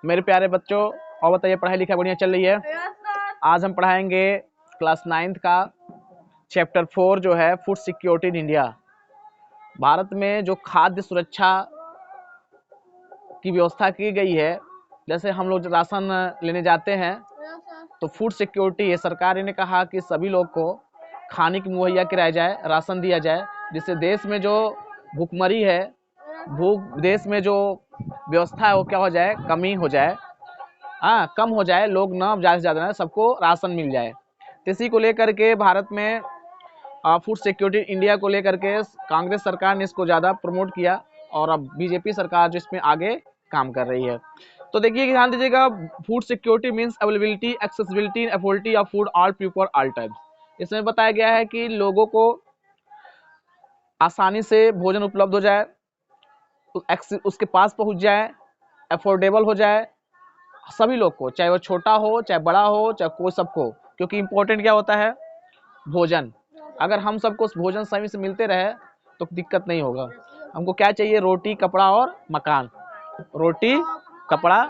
मेरे प्यारे बच्चों, और बताइए पढ़ाई लिखाई बढ़िया चल रही है? आज हम पढ़ाएंगे क्लास 9th का चैप्टर 4 जो है food security in India. Bharat में जो खाद्य सुरक्षा की व्यवस्था की गई है, जैसे हम लोग राशन लेने जाते हैं तो फूड सिक्योरिटी है। सरकार ने कहा कि सभी लोग को खाने की मुहैया कराया जाए, राशन दिया जाए, जिससे देश में जो भूखमरी है, देश में जो व्यवस्था है वो क्या हो जाए, कमी हो जाए, हाँ कम हो जाए, लोग ना ज़्यादा से ज़्यादा सबको राशन मिल जाए। तो इसी को लेकर के भारत में फूड सिक्योरिटी इंडिया को लेकर के कांग्रेस सरकार ने इसको ज़्यादा प्रमोट किया और अब बीजेपी सरकार जो इसमें आगे काम कर रही है। तो देखिए, ध्यान दीजिएगा, food security means availability, accessibility, affordability of food all people all times. इसमें बताया गया है कि लोगों को आसानी से भोजन उपलब्ध हो जाए, उसके पास पहुंच जाए, अफोर्डेबल हो जाए सभी लोग को, चाहे वो छोटा हो चाहे बड़ा हो चाहे कोई, सबको। क्योंकि इम्पोर्टेंट क्या होता है, भोजन। अगर हम सबको भोजन समय से मिलते रहे तो दिक्कत नहीं होगा। हमको क्या चाहिए, रोटी कपड़ा और मकान। रोटी कपड़ा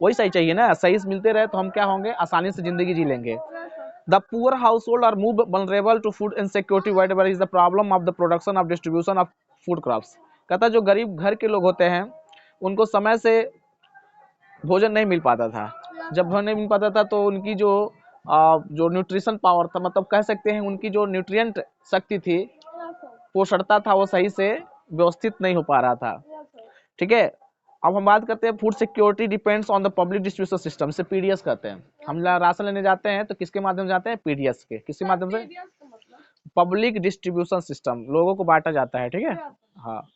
वही सही चाहिए ना, सही से मिलते रहे तो हम क्या होंगे, आसानी से जिंदगी जी लेंगे। The poor household are more vulnerable to food insecurity whatever is the problem of the production of distribution of food crops. कहता है जो गरीब घर के लोग होते हैं उनको समय से भोजन नहीं मिल पाता था। जब भोजन नहीं मिल पाता था तो उनकी जो न्यूट्रिशन पावर था, मतलब कह सकते हैं उनकी जो न्यूट्रिएंट शक्ति थी, पोषणता था, वो सही से व्यवस्थित नहीं हो पा रहा था। ठीक है, अब हम बात करते हैं food security depends on the public distribution system, से पीडीएस कहते हैं। हम राशन लेने जाते हैं तो किसके माध्यम से जाते हैं, पीडीएस के। किसके माध्यम से, पब्लिक डिस्ट्रीब्यूशन सिस्टम, लोगों को बांटा जाता है। ठीक है, हाँ।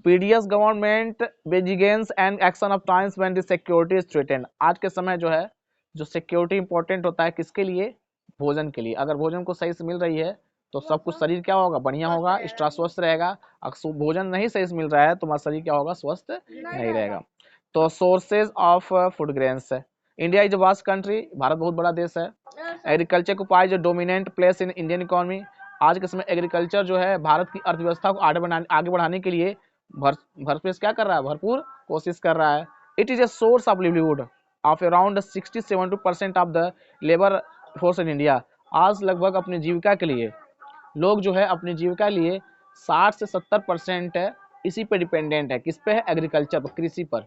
PDS government begins and action of times when the security is threatened. आज के समय जो है, जो सिक्योरिटी इंपॉर्टेंट होता है किसके लिए, भोजन के लिए। अगर भोजन को सही से मिल रही है तो सब कुछ, शरीर क्या होगा, बढ़िया होगा, स्वस्थ रहेगा। अगर भोजन नहीं सही से मिल रहा है तो हमारा शरीर क्या होगा, स्वस्थ नहीं रहेगा। तो sources of food grains, India is a vast country, Bharat बहुत बड़ा देश है। एग्रीकल्चर को pies a dominant place in Indian economy. आज के समय एग्रीकल्चर जो है भारत की अर्थव्यवस्था को आगे बढ़ाने के लिए भरपूर क्या कर रहा है, भरपूर कोशिश कर रहा है। It is a source of livelihood of around 60-70% of the labour force in India. आज लगभग अपनी जीविका के लिए लोग जो है, अपनी जीविका लिए 60 से 70% इसी पे डिपेंडेंट है। किस पे है, एग्रीकल्चर पर, कृषि पर।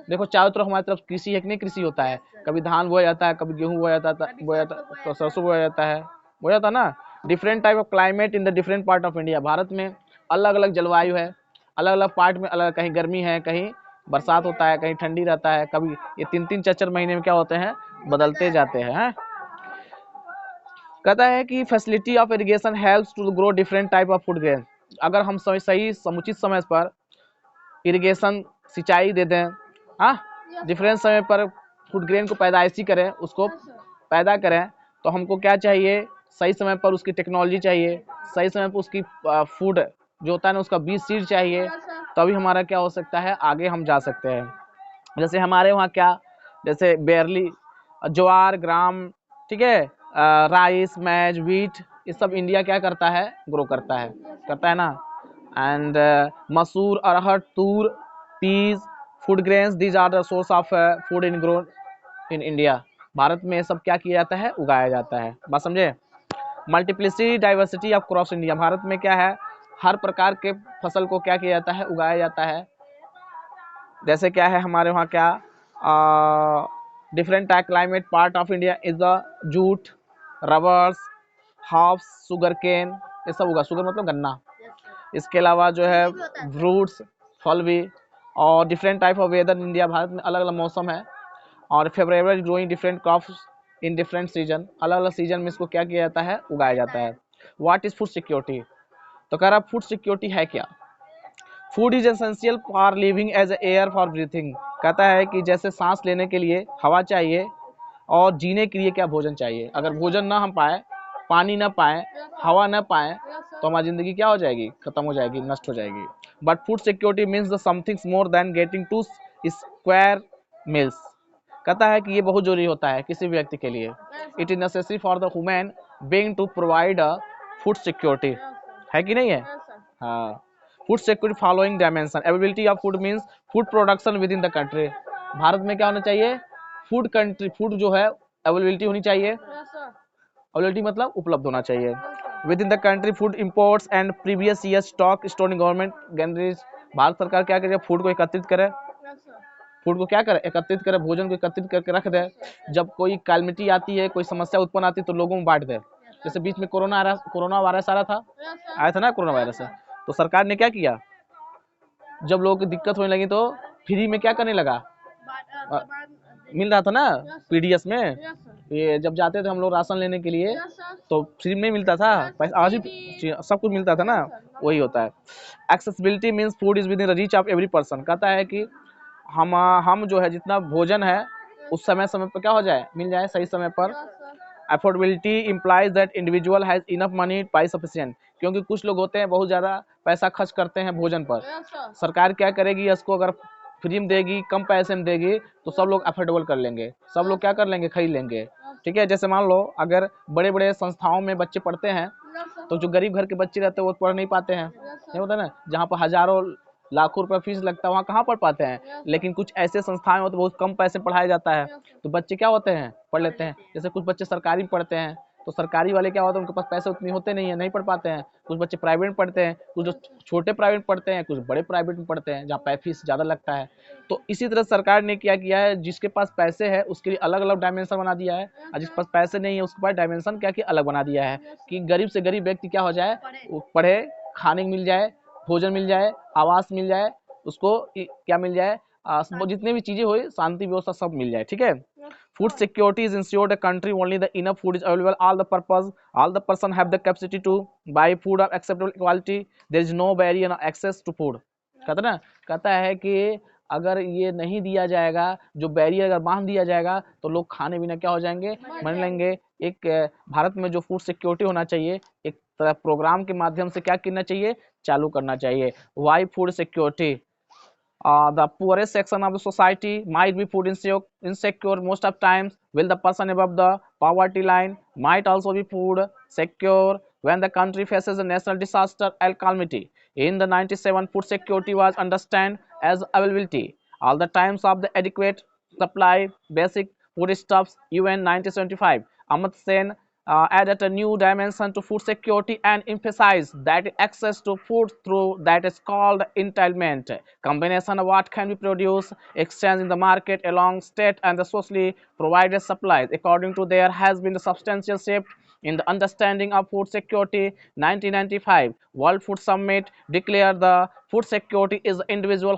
देखो चारों तरफ हमारी तरफ कृषि है कि नहीं, कृषि होता है। कभी धान बोया जाता है, कभी गेहूं बोया जाता है, तो सरसों बोया जाता है, बोया जाता है ना। Different type of climate in the different part of India. Bharat में अलग अलग जलवायु है, अलग अलग पार्ट में अलग, कहीं गर्मी है, कहीं बरसात होता है, कहीं ठंडी रहता है। कभी ये 3-3 4-4 महीने में क्या होते हैं, बदलते जाते हैं। कहता है कि facility of irrigation helps to grow different type of food grain. अगर हम सही समुचित समय पर इरिगेशन, सिंचाई दे दें, हाँ, डिफरेंट समय पर फूड ग्रेन को पैदाइशी करें, उसको पैदा करें, तो हमको क्या चाहिए, सही समय पर उसकी टेक्नोलॉजी चाहिए, सही समय पर उसकी फूड जो होता है ना, उसका बीज सीड चाहिए, तभी हमारा क्या हो सकता है, आगे हम जा सकते हैं। जैसे हमारे वहाँ क्या, जैसे बेरली, ज्वार, ग्राम, ठीक है, राइस, मैज, व्हीट, ये सब इंडिया क्या करता है, ग्रो करता है ना। And masoor, arhar, toor, peas, food grains, these are the source of food in grown in India. Bharat में सब क्या किया जाता है, उगाया जाता है। बात समझे। Multiplicity diversity of crops India. Bharat में क्या है, हर प्रकार के फसल को क्या किया जाता है, उगाया जाता है। जैसे क्या है हमारे वहाँ क्या, different climate part of India is the jute, rubbers, hops, sugar cane, ये सब होगा। शुगर मतलब गन्ना। इसके अलावा जो है फ्रूट्स, फल भी। और different type of weather in India. Bharat में अलग अलग मौसम है और favourable growing different crops in different season. अलग अलग सीजन में इसको क्या किया जाता है, उगाया जाता है। व्हाट इज फूड सिक्योरिटी, तो कह रहा फूड सिक्योरिटी है क्या। Food is essential for living as air for breathing. कहता है कि जैसे सांस लेने के लिए हवा चाहिए और जीने के लिए क्या, भोजन चाहिए। अगर भोजन ना हम पाए, पानी ना पाए, हवा ना पाए, तो हमारी जिंदगी क्या हो जाएगी, खत्म हो जाएगी, नष्ट हो जाएगी। But food security means the somethings more than getting two square meals. कहता है कि ये बहुत जरूरी होता है किसी भी व्यक्ति के लिए। It is necessary for the human being to provide a food security, है कि नहीं है। हाँ, food security following dimension, availability of food means food production within the country. Bharat में क्या होना चाहिए, फूड कंट्री, फूड जो है अवेलेबिलिटी होनी चाहिए, अवेलेबिलिटी मतलब उपलब्ध होना चाहिए। With in the country food imports and previous year stock storing government galleries, Bharat सरकार क्या करे, फूड को एकत्रित करे, फूड को क्या करे, एकत्रित करे, भोजन को एकत्रित करके रख दे, जब कोई कैलमिटी आती है, कोई समस्या उत्पन्न आती है तो लोगों में बांट दे। जैसे बीच में कोरोना वायरस आ रहा था, आया था ना कोरोना वायरस है, तो सरकार ने क्या किया, जब लोगों को दिक्कत होने लगी तो फ्री में क्या करने लगा, मिल रहा था ना पीडीएस में, ये जब जाते थे हम लोग राशन लेने के लिए तो फ्री में मिलता था, पैसा आज ही सब कुछ मिलता था ना, वही होता है। Accessibility means food is with in reach of every person, कहता है कि हम जो है जितना भोजन है उस समय पर क्या हो जाए, मिल जाए सही समय पर। Affordability implies that individual has enough money by sufficient, क्योंकि कुछ लोग होते हैं बहुत ज़्यादा पैसा खर्च करते हैं भोजन पर, सरकार क्या करेगी, इसको अगर फ्री में देगी, कम पैसे में देगी तो सब लोग अफोर्डेबल कर लेंगे, सब लोग क्या कर लेंगे, खरीद लेंगे। ठीक है, जैसे मान लो अगर बड़े बड़े संस्थाओं में बच्चे पढ़ते हैं तो जो गरीब घर के बच्चे रहते हैं वो पढ़ नहीं पाते हैं, नहीं होता ना, जहाँ पर हजारों लाखों रुपए फीस लगता है वहाँ कहाँ पढ़ पाते हैं, लेकिन कुछ ऐसे संस्थाएं होते हैं बहुत कम पैसे में पढ़ाया जाता है तो बच्चे क्या होते हैं, पढ़ लेते हैं। जैसे कुछ बच्चे सरकारी में पढ़ते हैं तो सरकारी वाले क्या होता है, उनके पास पैसे उतने होते नहीं है, नहीं पढ़ पाते हैं। कुछ बच्चे प्राइवेट में पढ़ते हैं, कुछ जो छोटे प्राइवेट में पढ़ते हैं, कुछ बड़े प्राइवेट में पढ़ते हैं जहाँ फीस ज़्यादा लगता है। तो इसी तरह सरकार ने क्या किया है, जिसके पास पैसे है उसके लिए अलग अलग डायमेंशन बना दिया है, और जिसके पास पैसे नहीं है उसके पास डायमेंशन क्या किया, अलग बना दिया है कि गरीब से गरीब व्यक्ति क्या हो जाए, वो पढ़े, खाने मिल जाए, भोजन मिल जाए, आवास मिल जाए, उसको क्या मिल जाए, जितने भी चीजें हो, शांति व्यवस्था सब मिल जाए। ठीक है, food security is ensured a country only the enough food is available, all the person have the capacity to buy food of acceptable quality, there is no barrier on access to food. कहता है कि अगर ये नहीं दिया जाएगा, जो barrier अगर बांध दिया जाएगा तो लोग खाने बिना क्या हो जाएंगे, मर लेंगे। एक भारत में जो फूड सिक्योरिटी होना चाहिए, एक तरह प्रोग्राम के माध्यम से क्या करना चाहिए, चालू करना चाहिए। Why food security, the poorest section of the society might be food insecure most of times, while the person above the poverty line might also be food secure when the country faces a national disaster or calamity. In the 97, food security was understood as availability all the times of the adequate supply basic foodstuffs. UN 1975, Amartya Sen added a new dimension to food security and emphasized that access to food through that is called entitlement, combination of what can be produced, exchange in the market along state and the socially provided supplies. According to there has been a substantial shift in the understanding of food security. 1995 World Food Summit declared the food security is individual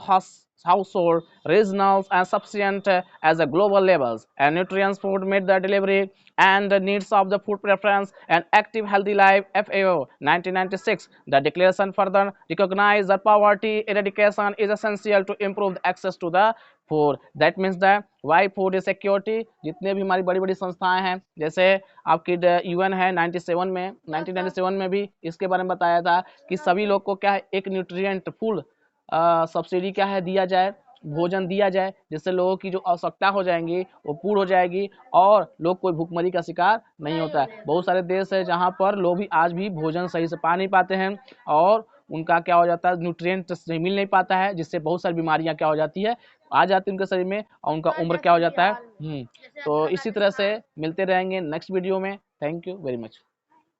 household, regional and sufficient as a global levels, and nutrients food meet the delivery and the needs of the food preference and active healthy life. FAO 1996, the declaration further recognized that poverty eradication is essential to improve the access to the food. That means the why food security, जितने भी हमारी बड़ी बड़ी संस्थाएं हैं, जैसे आपकी UN है 97 में, 1997 में भी इसके बारे में बताया था कि सभी लोग को क्या है, एक न्यूट्रिएंट फुल सब्सिडी क्या है, दिया जाए, भोजन दिया जाए, जिससे लोगों की जो आवश्यकता हो जाएंगी वो पूर्ण हो जाएगी और लोग कोई भूखमरी का शिकार नहीं होता है। बहुत सारे देश है जहाँ पर लोग भी आज भी भोजन सही से पा नहीं पाते हैं और उनका क्या हो जाता है, न्यूट्रिएंट मिल नहीं पाता है, जिससे बहुत सारी बीमारियां क्या हो जाती है, आ जाती है उनके शरीर में और उनका उम्र क्या हो जाता है। तो इसी तरह से मिलते रहेंगे नेक्स्ट वीडियो में। Thank you very much.